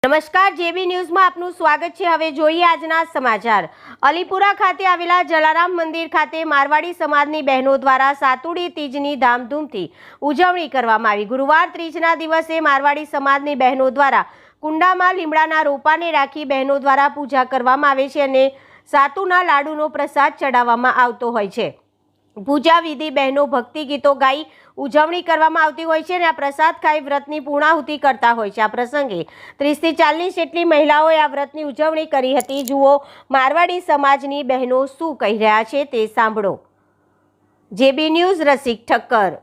નમસ્કાર, જેબી ન્યૂઝમાં આપનું સ્વાગત છે। હવે જોઈએ આજના સમાચાર। અલીપુરા ખાતે આવેલા જલારામ મંદિર ખાતે મારવાડી સમાજની બહેનો દ્વારા સાતુડી તીજની ધામધૂમથી ઉજવણી કરવામાં આવી। ગુરુવાર ત્રીજના દિવસે મારવાડી સમાજની બહેનો દ્વારા કુંડામાં લીમડાના રોપાને રાખી બહેનો દ્વારા પૂજા કરવામાં આવે છે અને સાતુના લાડુનો પ્રસાદ ચડાવવામાં આવતો હોય છે। પૂજા વિધિ બહેનો ભક્તિ ગીતો ગાઈ ઉજવણી કરવામાં આવતી હોય છે અને આ પ્રસાદ ખાઈ વ્રતની પૂર્ણાહુતિ કરતા હોય છે। આ પ્રસંગે 30 થી 40 જેટલી મહિલાઓએ આ વ્રતની ઉજવણી કરી હતી। જુઓ મારવાડી સમાજની બહેનો શું કહી રહ્યા છે તે સાંભળો। જેબી ન્યૂઝ રસિક ઠક્કર।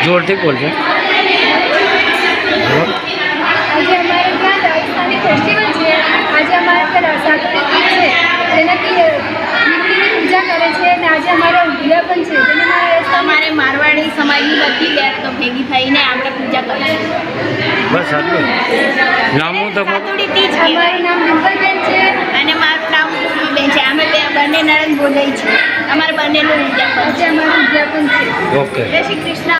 जोरથી બોલજો। આજે અમારે ત્યાં રાજસ્થાની ફેસ્ટિવલ છે। આજે અમારે ત્યાં સાતુડી તીજ છે, જેનાથી લીમડીની પૂજા કરે છે અને આજે અમારો ઉદ્યાપન છે। અમારે મારવાડી સમાજની બધી બહેનો ભેગી થઈને આપણે પૂજા કરીશું। બસ આટલું નામ હું તમારું? સાતુડી તીજ અમારું નામ ડિમ્પલબેન છે અને મારું નામ બેન છે। અમે બંને નણંદ બોલાઈ છે। અમારે બંનેનું ઉદ્યાપન આજે અમારું ઉદ્યાપન છે। ઓકે। જય શ્રી કૃષ્ણ।